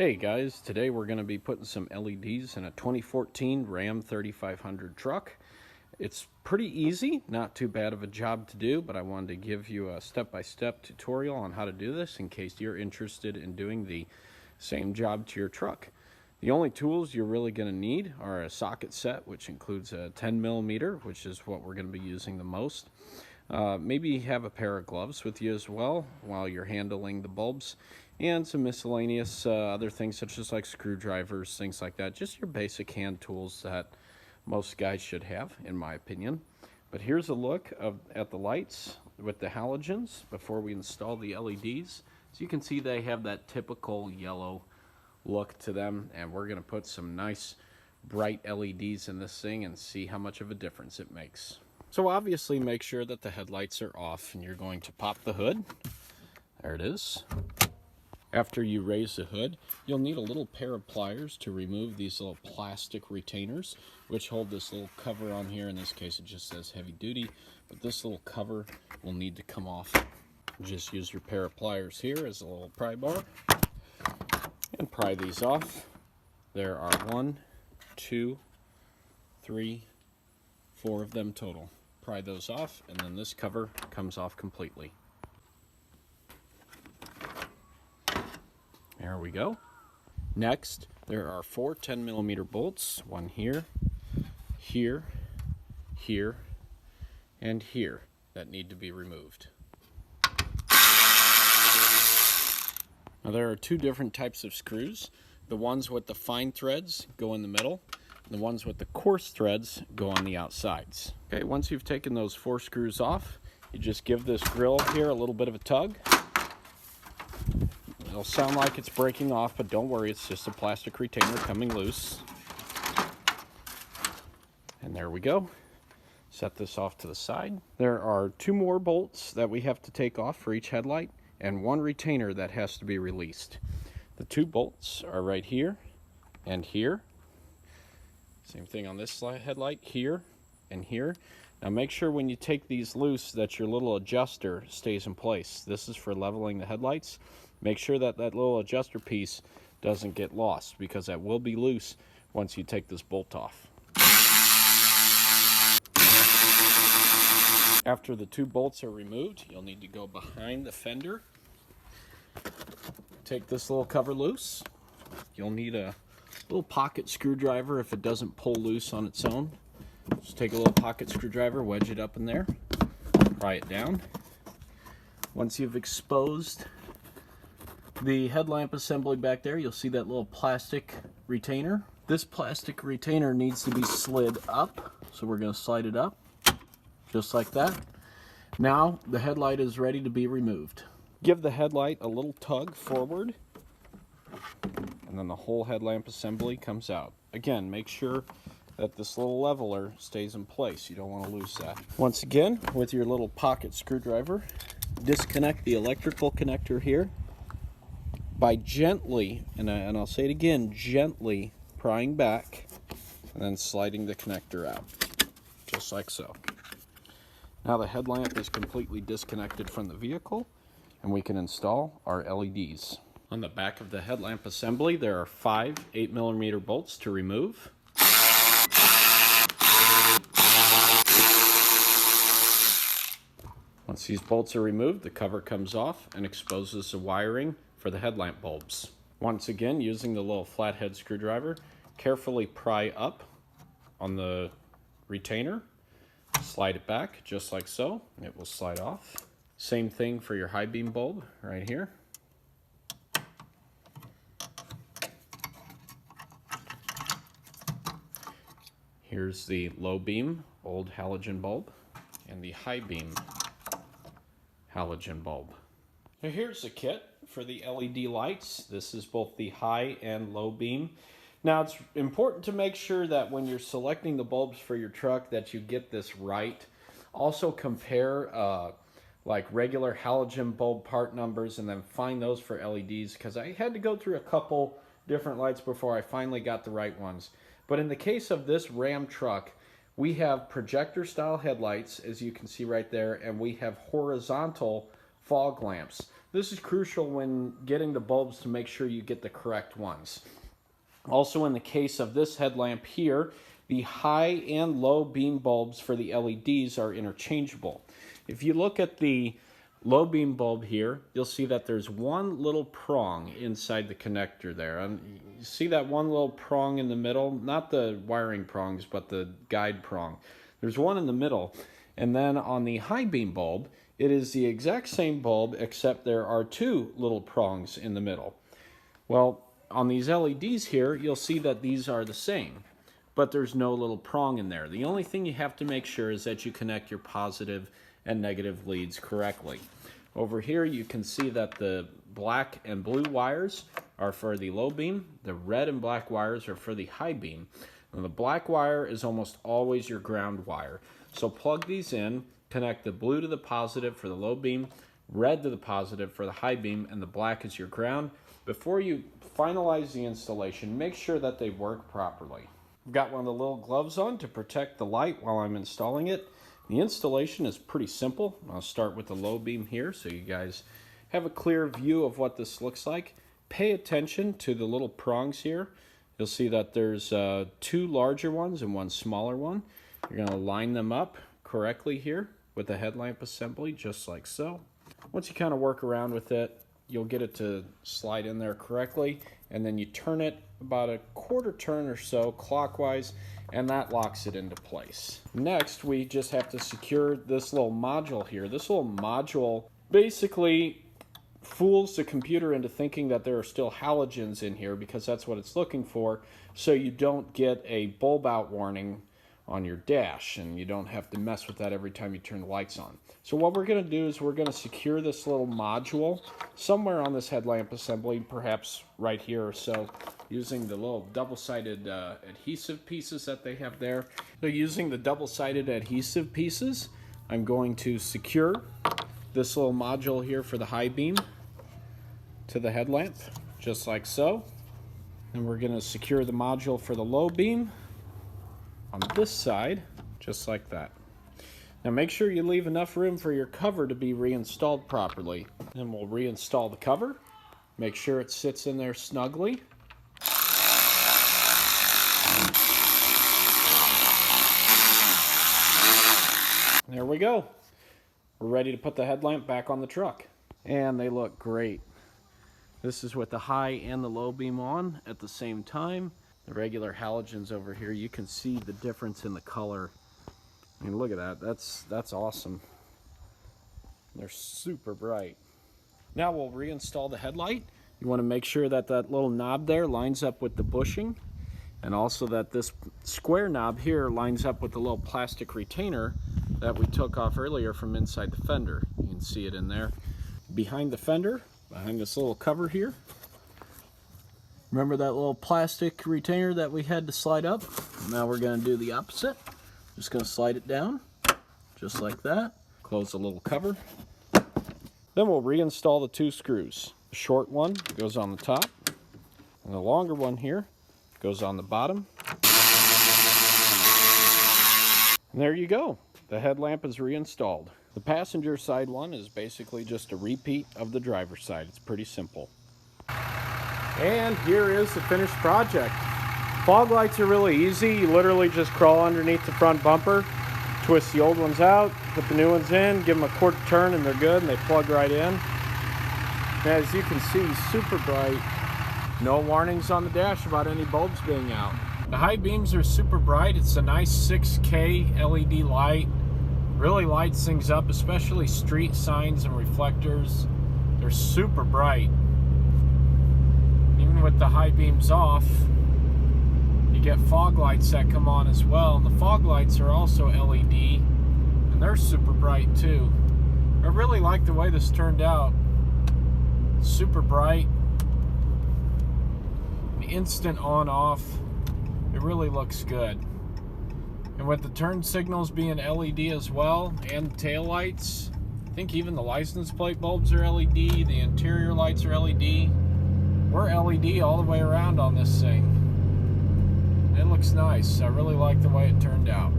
Hey guys, today we're going to be putting some LEDs in a 2014 Ram 3500 truck. It's pretty easy, not too bad of a job to do, but I wanted to give you a step-by-step tutorial on how to do this in case you're interested in doing the same job to your truck. The only tools you're really going to need are a socket set, which includes a 10mm, which is what we're going to be using the most. Maybe have a pair of gloves with you as well while you're handling the bulbs, and some miscellaneous other things such as like screwdrivers, things like that. Just your basic hand tools that most guys should have, in my opinion. But here's a look at the lights with the halogens before we install the LEDs. So you can see they have that typical yellow look to them, and we're going to put some nice bright LEDs in this thing and see how much of a difference it makes. So obviously make sure that the headlights are off, and you're going to pop the hood. There it is. After you raise the hood, you'll need a little pair of pliers to remove these little plastic retainers, which hold this little cover on here. In this case, it just says heavy duty, but this little cover will need to come off. Just use your pair of pliers here as a little pry bar and pry these off. There are 1, 2, 3, 4 of them total. Pry those off, and then this cover comes off completely. There we go. Next, there are 4 10mm bolts, one here, here, here, and here, that need to be removed. Now there are 2 different types of screws. The ones with the fine threads go in the middle, and the ones with the coarse threads go on the outsides. Okay, once you've taken those 4 screws off, you just give this Grille here a little bit of a tug. It'll sound like it's breaking off, but don't worry, it's just a plastic retainer coming loose. And there we go. Set this off to the side. There are 2 more bolts that we have to take off for each headlight, and 1 retainer that has to be released. The 2 bolts are right here and here. Same thing on this headlight, here and here. Now make sure when you take these loose that your little adjuster stays in place. This is for leveling the headlights. Make sure that that little adjuster piece doesn't get lost, because that will be loose once you take this bolt off. After the 2 bolts are removed, you'll need to go behind the fender. Take this little cover loose. You'll need a little pocket screwdriver if it doesn't pull loose on its own. Just take a little pocket screwdriver, wedge it up in there, pry it down. Once you've exposed the headlamp assembly back there, you'll see that little plastic retainer. This plastic retainer needs to be slid up, so we're going to slide it up, just like that. Now the headlight is ready to be removed. Give the headlight a little tug forward, and then the whole headlamp assembly comes out. Again, make sure that this little leveler stays in place. You don't want to lose that. Once again, with your little pocket screwdriver, disconnect the electrical connector here by gently, and I'll say it again, gently prying back and then sliding the connector out, just like so. Now the headlamp is completely disconnected from the vehicle, and we can install our LEDs. On the back of the headlamp assembly, there are 5 8mm bolts to remove. Once these bolts are removed, the cover comes off and exposes the wiring for the headlamp bulbs. Once again, using the little flathead screwdriver, carefully pry up on the retainer, slide it back just like so, and it will slide off. Same thing for your high beam bulb right here. Here's the low beam old halogen bulb and the high beam halogen bulb. Now here's the kit for the LED lights. This is both the high and low beam. Now it's important to make sure that when you're selecting the bulbs for your truck that you get this right. Also compare like regular halogen bulb part numbers and then find those for LEDs, because I had to go through a couple different lights before I finally got the right ones. But in the case of this Ram truck, we have projector style headlights, as you can see right there, and we have horizontal fog lamps. This is crucial when getting the bulbs to make sure you get the correct ones. Also, in the case of this headlamp here, the high and low beam bulbs for the LEDs are interchangeable. If you look at the low beam bulb here, you'll see that there's one little prong inside the connector there. And you see that one little prong in the middle? Not the wiring prongs, but the guide prong. There's one in the middle. And then on the high beam bulb, it is the exact same bulb, except there are two little prongs in the middle. Well, on these LEDs here, you'll see that these are the same, but there's no little prong in there. The only thing you have to make sure is that you connect your positive and negative leads correctly. Over here you can see that the black and blue wires are for the low beam, the red and black wires are for the high beam, and the black wire is almost always your ground wire. So plug these in, connect the blue to the positive for the low beam, red to the positive for the high beam, and the black is your ground. Before you finalize the installation, make sure that they work properly. I've got one of the little gloves on to protect the light while I'm installing it. The installation is pretty simple. I'll start with the low beam here so you guys have a clear view of what this looks like. Pay attention to the little prongs here. You'll see that there's two larger ones and one smaller one. You're going to line them up correctly here with the headlamp assembly, just like so. Once you kind of work around with it, you'll get it to slide in there correctly, and then you turn it about a quarter turn or so clockwise, and that locks it into place. Next, we just have to secure this little module here. This little module basically fools the computer into thinking that there are still halogens in here, because that's what it's looking for, so you don't get a bulb out warning on your dash, and you don't have to mess with that every time you turn the lights on. So what we're going to do is we're going to secure this little module somewhere on this headlamp assembly, perhaps right here or so, using the little double-sided adhesive pieces that they have there. So using the double-sided adhesive pieces, I'm going to secure this little module here for the high beam to the headlamp, just like so. And we're going to secure the module for the low beam on this side, just like that. Now make sure you leave enough room for your cover to be reinstalled properly. Then we'll reinstall the cover. Make sure it sits in there snugly. There we go. We're ready to put the headlamp back on the truck. And they look great. This is with the high and the low beam on at the same time. The regular halogens over here, you can see the difference in the color. I mean, look at that. That's awesome. They're super bright. Now we'll reinstall the headlight. You want to make sure that that little knob there lines up with the bushing, and also that this square knob here lines up with the little plastic retainer that we took off earlier from inside the fender. You can see it in there. Behind the fender, behind this little cover here, remember that little plastic retainer that we had to slide up? Now we're going to do the opposite. Just going to slide it down, just like that. Close the little cover. Then we'll reinstall the two screws. The short one goes on the top, and the longer one here goes on the bottom. And there you go. The headlamp is reinstalled. The passenger side one is basically just a repeat of the driver's side. It's pretty simple. And here is the finished project. Fog lights are really easy. You literally just crawl underneath the front bumper, twist the old ones out, put the new ones in, give them a quarter turn, and they're good, and they plug right in. And as you can see, super bright. No warnings on the dash about any bulbs being out. The high beams are super bright. It's a nice 6K LED light. Really lights things up, especially street signs and reflectors. They're super bright. Even with the high beams off, you get fog lights that come on as well. And the fog lights are also LED, and they're super bright too. I really like the way this turned out. Super bright. The instant on off. It really looks good. And with the turn signals being LED as well, and tail lights, I think even the license plate bulbs are LED, the interior lights are LED. We're LED all the way around on this thing. It looks nice. I really like the way it turned out.